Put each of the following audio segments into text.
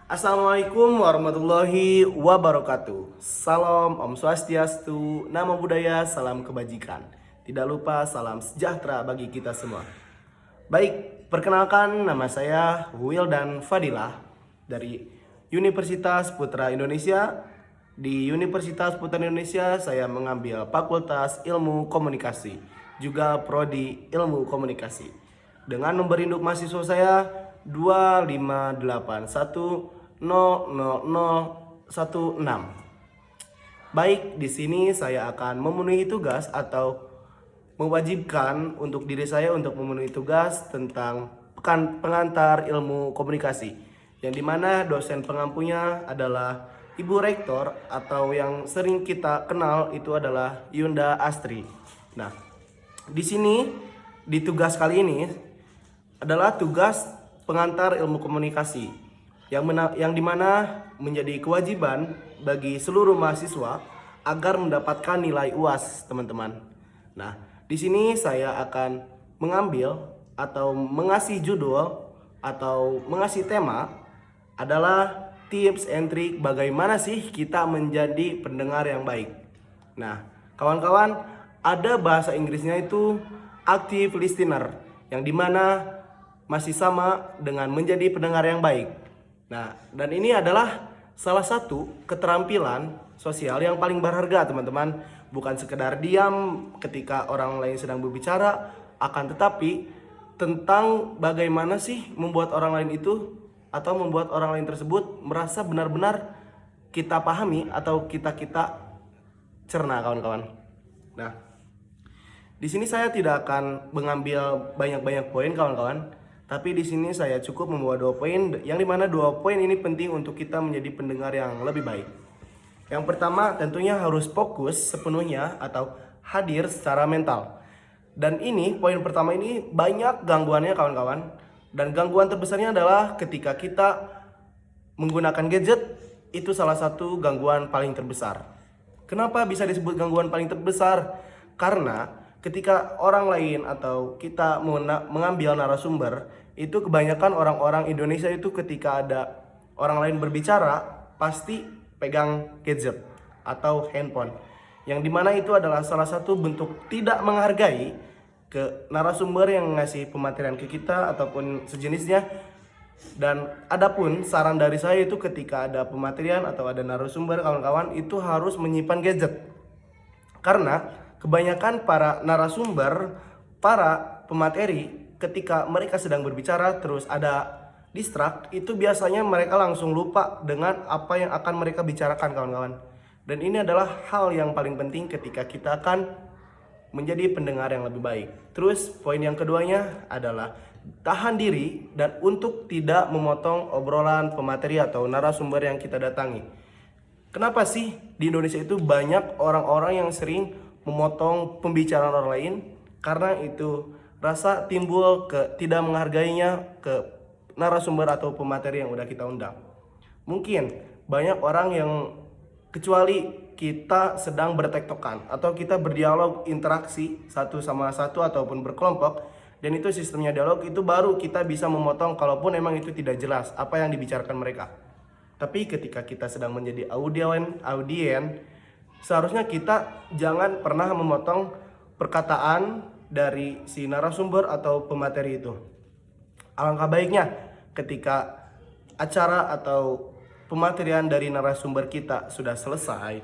Assalamualaikum warahmatullahi wabarakatuh. Salam Om Swastiastu, Namo Buddhaya, salam kebajikan. Tidak lupa salam sejahtera bagi kita semua. Baik, perkenalkan nama saya Wildan Fadilah dari Universitas Putra Indonesia. Di Universitas Putra Indonesia saya mengambil Fakultas Ilmu Komunikasi, juga Prodi Ilmu Komunikasi. Dengan nomor induk mahasiswa saya 258100016. Baik, di sini saya akan memenuhi tugas atau mewajibkan untuk diri saya untuk memenuhi tugas tentang pekan pengantar ilmu komunikasi, yang dimana dosen pengampunya adalah Ibu Rektor atau yang sering kita kenal itu adalah Yunda Astri. Nah, di sini di tugas kali ini adalah tugas pengantar ilmu komunikasi yang dimana menjadi kewajiban bagi seluruh mahasiswa agar mendapatkan nilai UAS, teman-teman. Nah, di sini saya akan mengambil atau mengasih judul atau mengasih tema adalah tips and trick bagaimana sih kita menjadi pendengar yang baik. Nah, kawan-kawan, ada bahasa Inggrisnya itu active listener, yang dimana masih sama dengan menjadi pendengar yang baik. Nah, dan ini adalah salah satu keterampilan sosial yang paling berharga, teman-teman. Bukan sekedar diam ketika orang lain sedang berbicara, akan tetapi tentang bagaimana sih membuat orang lain itu atau membuat orang lain tersebut merasa benar-benar kita pahami atau kita cerna, kawan-kawan. Nah, di sini saya tidak akan mengambil banyak-banyak poin, kawan-kawan. Tapi di sini saya cukup membawa 2 poin, yang dimana 2 poin ini penting untuk kita menjadi pendengar yang lebih baik. Yang pertama tentunya harus fokus sepenuhnya atau hadir secara mental. Dan ini poin pertama ini banyak gangguannya, kawan-kawan. Dan gangguan terbesarnya adalah ketika kita menggunakan gadget, itu salah satu gangguan paling terbesar. Kenapa bisa disebut gangguan paling terbesar? Karena ketika orang lain atau kita mengambil narasumber, itu kebanyakan orang-orang Indonesia itu ketika ada orang lain berbicara pasti pegang gadget atau handphone, yang dimana itu adalah salah satu bentuk tidak menghargai ke narasumber yang ngasih pematerian ke kita ataupun sejenisnya. Dan adapun saran dari saya itu ketika ada pematerian atau ada narasumber, kawan-kawan, itu harus menyimpan gadget. Karena kebanyakan para narasumber, para pemateri, ketika mereka sedang berbicara terus ada distract, itu biasanya mereka langsung lupa dengan apa yang akan mereka bicarakan, kawan-kawan. Dan ini adalah hal yang paling penting ketika kita akan menjadi pendengar yang lebih baik. Terus poin yang keduanya adalah tahan diri dan untuk tidak memotong obrolan pemateri atau narasumber yang kita datangi. Kenapa sih di Indonesia itu banyak orang-orang yang sering memotong pembicaraan orang lain? Karena itu rasa timbul ke tidak menghargainya ke narasumber atau pemateri yang udah kita undang. Mungkin banyak orang yang kecuali kita sedang bertektokan atau kita berdialog interaksi satu sama satu ataupun berkelompok, dan itu sistemnya dialog, itu baru kita bisa memotong kalaupun emang itu tidak jelas apa yang dibicarakan mereka. Tapi ketika kita sedang menjadi audien, seharusnya kita jangan pernah memotong perkataan dari si narasumber atau pemateri itu. Alangkah baiknya ketika acara atau pematerian dari narasumber kita sudah selesai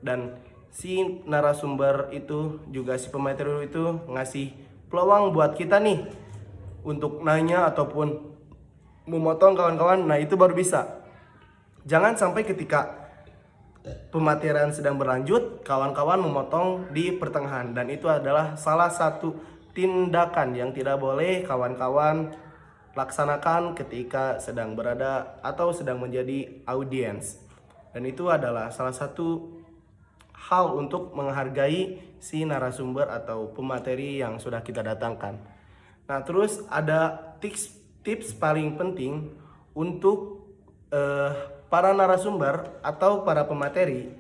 dan si narasumber itu juga si pemateri itu ngasih peluang buat kita nih untuk nanya ataupun memotong, kawan-kawan, nah itu baru bisa. Jangan sampai ketika pematerian sedang berlanjut, kawan-kawan memotong di pertengahan, dan itu adalah salah satu tindakan yang tidak boleh kawan-kawan laksanakan ketika sedang berada atau sedang menjadi audiens. Dan itu adalah salah satu hal untuk menghargai si narasumber atau pemateri yang sudah kita datangkan. Nah, terus ada tips paling penting untuk para narasumber atau para pemateri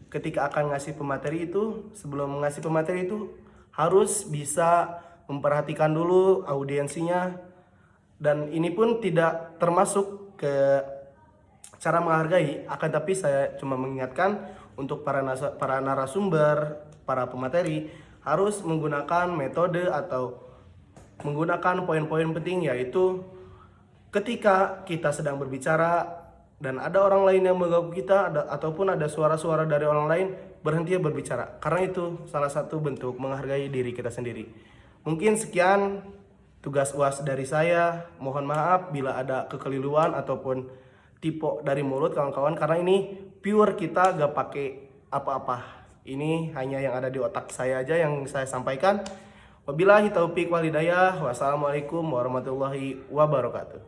ketika akan ngasih pemateri itu. Sebelum ngasih pemateri itu harus bisa memperhatikan dulu audiensinya, dan ini pun tidak termasuk ke cara menghargai, akan tapi saya cuma mengingatkan untuk para narasumber, para pemateri harus menggunakan metode atau menggunakan poin-poin penting, yaitu ketika kita sedang berbicara dan ada orang lain yang mengganggu kita ataupun ada suara-suara dari orang lain, berhenti berbicara. Karena itu salah satu bentuk menghargai diri kita sendiri. Mungkin sekian tugas UAS dari saya. Mohon maaf bila ada kekeliruan ataupun tipe dari mulut kawan-kawan, karena ini pure, kita gak pakai apa-apa. Ini hanya yang ada di otak saya aja yang saya sampaikan. Wabillahi taufiq wal hidayah. Wassalamualaikum warahmatullahi wabarakatuh.